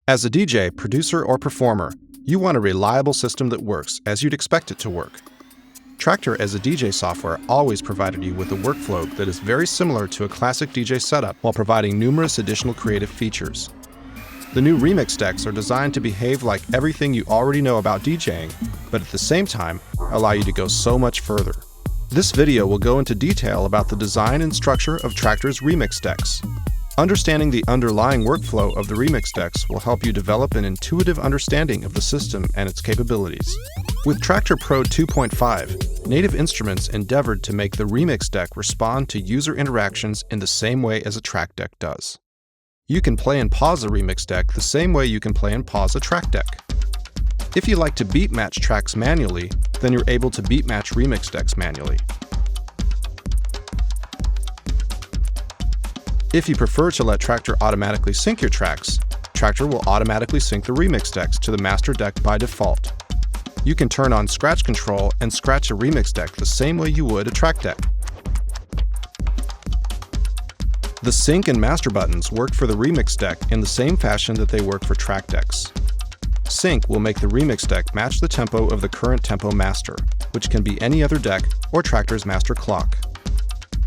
As a DJ, producer, or performer, you want a reliable system that works as you'd expect it to work. Traktor as a DJ software always provided you with a workflow that is very similar to a classic DJ setup while providing numerous additional creative features. The new remix decks are designed to behave like everything you already know about DJing, but at the same time, allow you to go so much further. This video will go into detail about the design and structure of Traktor's remix decks. Understanding the underlying workflow of the remix decks will help you develop an intuitive understanding of the system and its capabilities. With Traktor Pro 2.5, Native Instruments endeavored to make the remix deck respond to user interactions in the same way as a track deck does. You can play and pause a remix deck the same way you can play and pause a track deck. If you like to beat match tracks manually, then you're able to beat match remix decks manually. If you prefer to let Traktor automatically sync your tracks, Traktor will automatically sync the remix decks to the master deck by default. You can turn on scratch control and scratch a remix deck the same way you would a track deck. The sync and master buttons work for the remix deck in the same fashion that they work for track decks. Sync will make the remix deck match the tempo of the current tempo master, which can be any other deck or Traktor's master clock.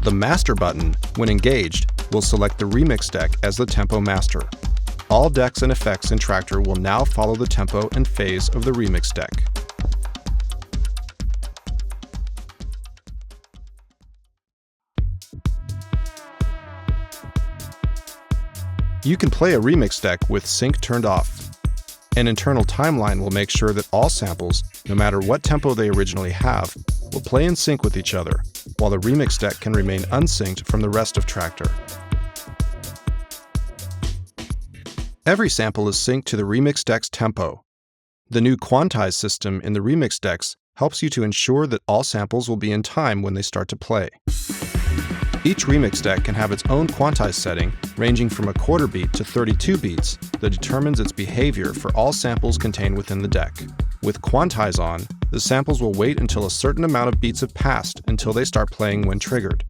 The master button, when engaged, will select the remix deck as the tempo master. All decks and effects in Traktor will now follow the tempo and phase of the remix deck. You can play a remix deck with sync turned off. An internal timeline will make sure that all samples, no matter what tempo they originally have, will play in sync with each other, while the remix deck can remain unsynced from the rest of Traktor. Every sample is synced to the remix deck's tempo. The new quantize system in the remix decks helps you to ensure that all samples will be in time when they start to play. Each remix deck can have its own quantize setting, ranging from a quarter beat to 32 beats, that determines its behavior for all samples contained within the deck. With quantize on, the samples will wait until a certain amount of beats have passed until they start playing when triggered.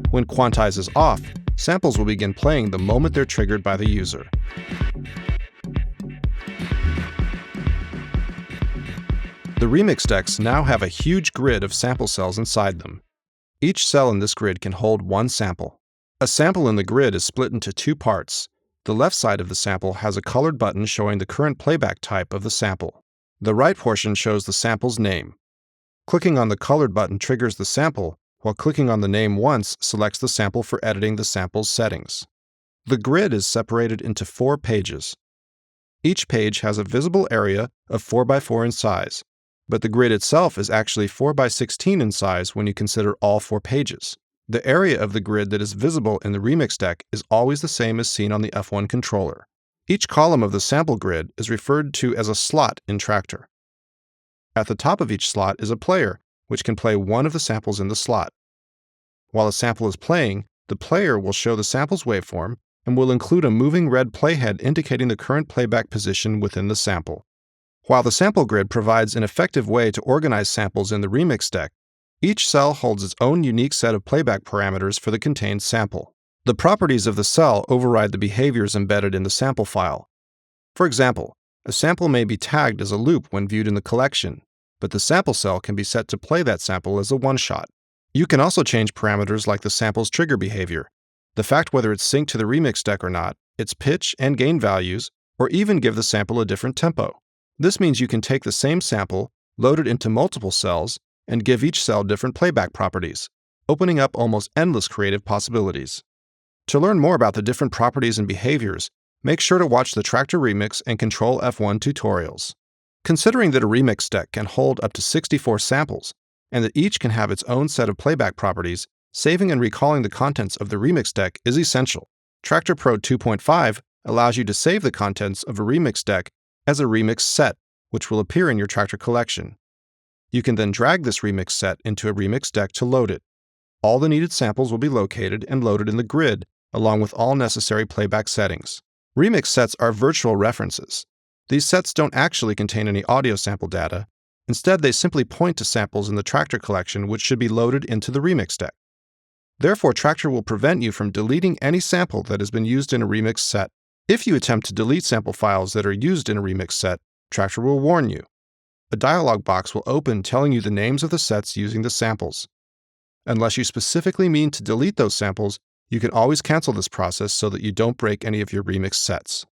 When quantize is off, samples will begin playing the moment they're triggered by the user. The remix decks now have a huge grid of sample cells inside them. Each cell in this grid can hold one sample. A sample in the grid is split into two parts. The left side of the sample has a colored button showing the current playback type of the sample. The right portion shows the sample's name. Clicking on the colored button triggers the sample, while clicking on the name once selects the sample for editing the sample's settings. The grid is separated into 4 pages. Each page has a visible area of 4x4 in size, but the grid itself is actually 4x16 in size when you consider all 4 pages. The area of the grid that is visible in the remix deck is always the same as seen on the F1 controller. Each column of the sample grid is referred to as a slot in Traktor. At the top of each slot is a player, which can play one of the samples in the slot. While a sample is playing, the player will show the sample's waveform and will include a moving red playhead indicating the current playback position within the sample. While the sample grid provides an effective way to organize samples in the remix deck, each cell holds its own unique set of playback parameters for the contained sample. The properties of the cell override the behaviors embedded in the sample file. For example, a sample may be tagged as a loop when viewed in the collection, but the sample cell can be set to play that sample as a one-shot. You can also change parameters like the sample's trigger behavior, the fact whether it's synced to the remix deck or not, its pitch and gain values, or even give the sample a different tempo. This means you can take the same sample, load it into multiple cells, and give each cell different playback properties, opening up almost endless creative possibilities. To learn more about the different properties and behaviors, make sure to watch the Traktor Remix and Control F1 tutorials. Considering that a remix deck can hold up to 64 samples, and that each can have its own set of playback properties, saving and recalling the contents of the remix deck is essential. Traktor Pro 2.5 allows you to save the contents of a remix deck as a remix set, which will appear in your Traktor collection. You can then drag this remix set into a remix deck to load it. All the needed samples will be located and loaded in the grid, along with all necessary playback settings. Remix sets are virtual references. These sets don't actually contain any audio sample data. Instead, they simply point to samples in the Traktor collection which should be loaded into the remix deck. Therefore, Traktor will prevent you from deleting any sample that has been used in a remix set. If you attempt to delete sample files that are used in a remix set, Traktor will warn you. A dialog box will open telling you the names of the sets using the samples. Unless you specifically mean to delete those samples, you can always cancel this process so that you don't break any of your remix sets.